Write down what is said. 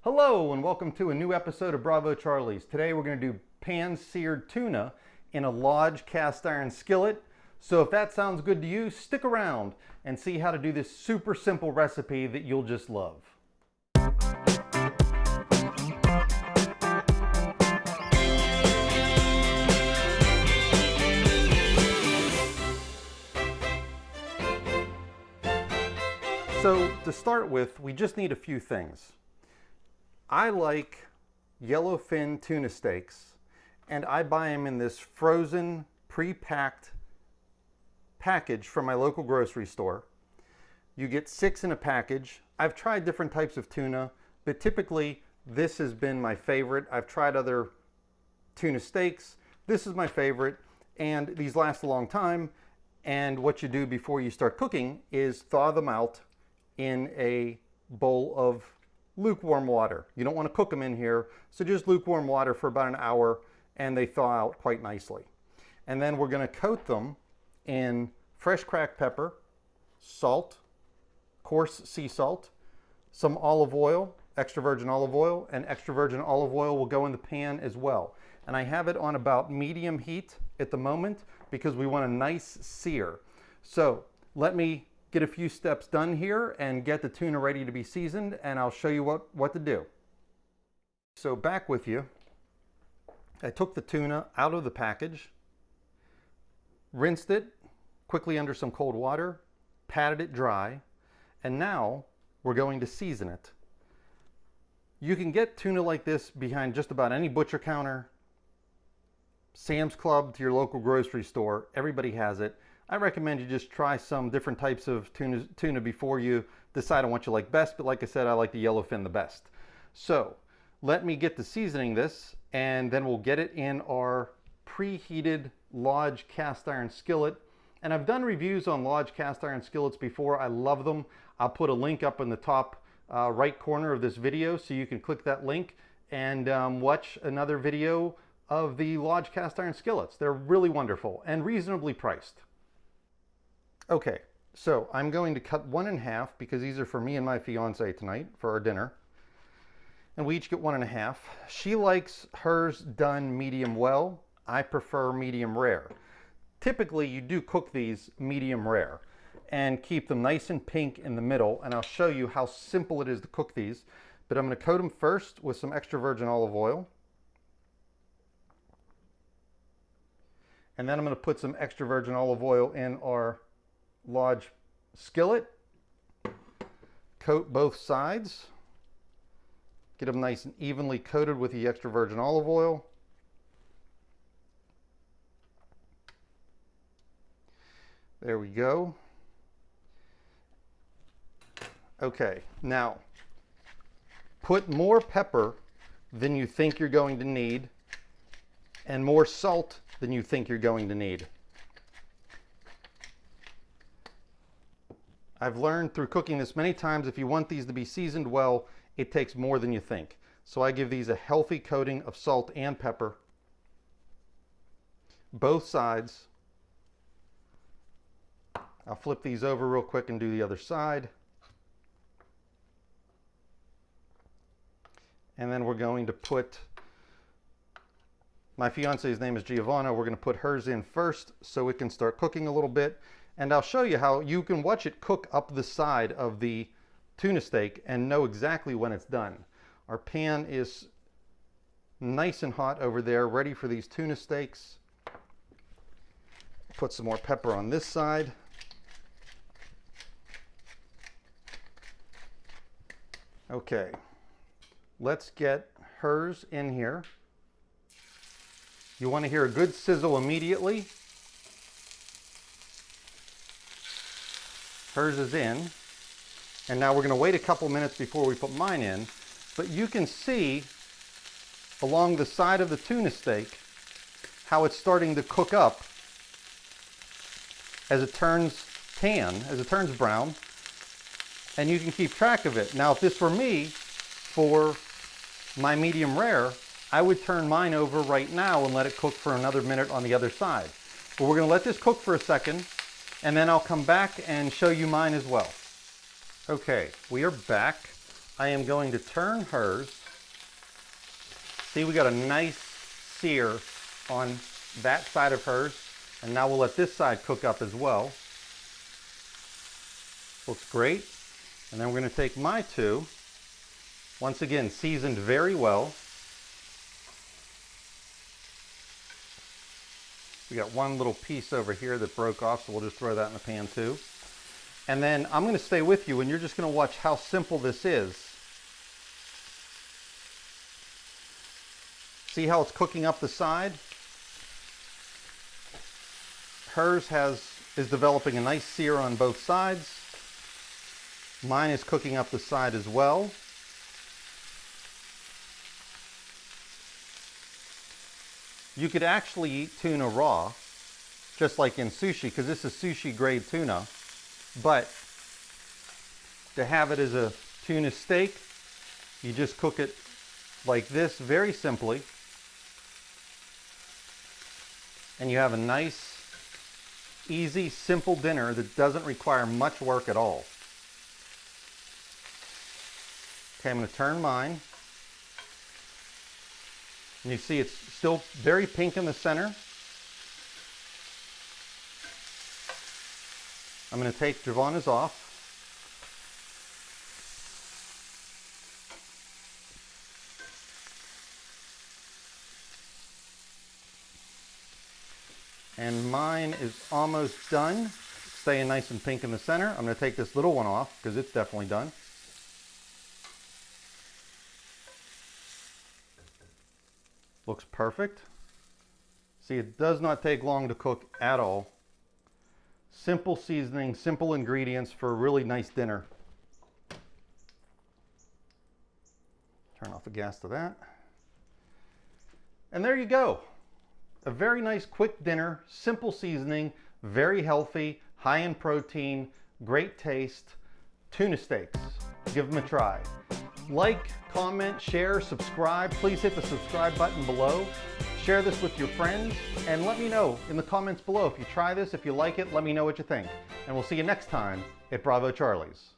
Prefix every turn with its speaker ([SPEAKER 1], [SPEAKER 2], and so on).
[SPEAKER 1] Hello and welcome to a new episode of Bravo Charlie's. Today we're going to do pan-seared tuna in a Lodge cast iron skillet. So if that sounds good to you, stick around and see how to do this super simple recipe that you'll just love. So to start with, we just need a few things. I like yellowfin tuna steaks, and I buy them in this frozen, pre-packed package from my local grocery store. You get 6 in a package. I've tried different types of tuna, but typically this has been my favorite. I've tried other tuna steaks. This is my favorite, and these last a long time. And what you do before you start cooking is thaw them out in a bowl of lukewarm water. You don't want to cook them in here, so just lukewarm water for about an hour and they thaw out quite nicely. And then we're going to coat them in fresh cracked pepper, salt, coarse sea salt, some olive oil, extra virgin olive oil, and extra virgin olive oil will go in the pan as well. And I have it on about medium heat at the moment because we want a nice sear. So let me get a few steps done here and get the tuna ready to be seasoned, and I'll show you what to do. So back with you, I took the tuna out of the package, rinsed it quickly under some cold water, patted it dry, and now we're going to season it. You can get tuna like this behind just about any butcher counter, Sam's Club to your local grocery store. Everybody has it. I recommend you just try some different types of tuna before you decide on what you like best, but like I said, I like the yellowfin the best. So let me get to seasoning this, and then we'll get it in our preheated Lodge cast iron skillet. And I've done reviews on Lodge cast iron skillets before. I love them. I'll put a link up in the top right corner of this video so you can click that link and watch another video of the Lodge cast iron skillets. They're really wonderful and reasonably priced. Okay, so I'm going to cut one in half because these are for me and my fiance tonight for our dinner. And we each get 1 1/2. She likes hers done medium well. I prefer medium rare. Typically, you do cook these medium rare and keep them nice and pink in the middle. And I'll show you how simple it is to cook these. But I'm going to coat them first with some extra virgin olive oil. And then I'm going to put some extra virgin olive oil in our Lodge skillet, coat both sides, get them nice and evenly coated with the extra virgin olive oil. There we go. Okay, now put more pepper than you think you're going to need and more salt than you think you're going to need. I've learned through cooking this many times, if you want these to be seasoned well, it takes more than you think. So I give these a healthy coating of salt and pepper, both sides. I'll flip these over real quick and do the other side. And then we're going to put, my fiance's name is Giovanna, we're going to put hers in first so it can start cooking a little bit. And I'll show you how you can watch it cook up the side of the tuna steak and know exactly when it's done. Our pan is nice and hot over there, ready for these tuna steaks. Put some more pepper on this side. Okay, let's get hers in here. You want to hear a good sizzle immediately. Hers is in, and now we're going to wait a couple minutes before we put mine in, but you can see along the side of the tuna steak how it's starting to cook up as it turns tan, as it turns brown, and you can keep track of it. Now if this were me, for my medium rare, I would turn mine over right now and let it cook for another minute on the other side. But we're going to let this cook for a second, and then I'll come back and show you mine as well. Okay, we are back. I am going to turn hers. See, we got a nice sear on that side of hers. And now we'll let this side cook up as well. Looks great. And then we're going to take my two, once again seasoned very well. We got one little piece over here that broke off, so we'll just throw that in the pan too. And then I'm going to stay with you and you're just going to watch how simple this is. See how it's cooking up the side? Hers is developing a nice sear on both sides. Mine is cooking up the side as well. You could actually eat tuna raw, just like in sushi, because this is sushi grade tuna. But to have it as a tuna steak, you just cook it like this, very simply. And you have a nice, easy, simple dinner that doesn't require much work at all. Okay, I'm going to turn mine. And you see it's still very pink in the center. I'm going to take Giovanna's off. And mine is almost done. Staying nice and pink in the center. I'm going to take this little one off because it's definitely done. Looks perfect. See, it does not take long to cook at all. Simple seasoning, simple ingredients for a really nice dinner. Turn off the gas to that. And there you go. A very nice quick dinner, simple seasoning, very healthy, high in protein, great taste, tuna steaks. Give them a try. Like, comment, share, subscribe. Please hit the subscribe button below. Share this with your friends and let me know in the comments below if you try this, if you like it, let me know what you think. And we'll see you next time at Bravo Charlie's.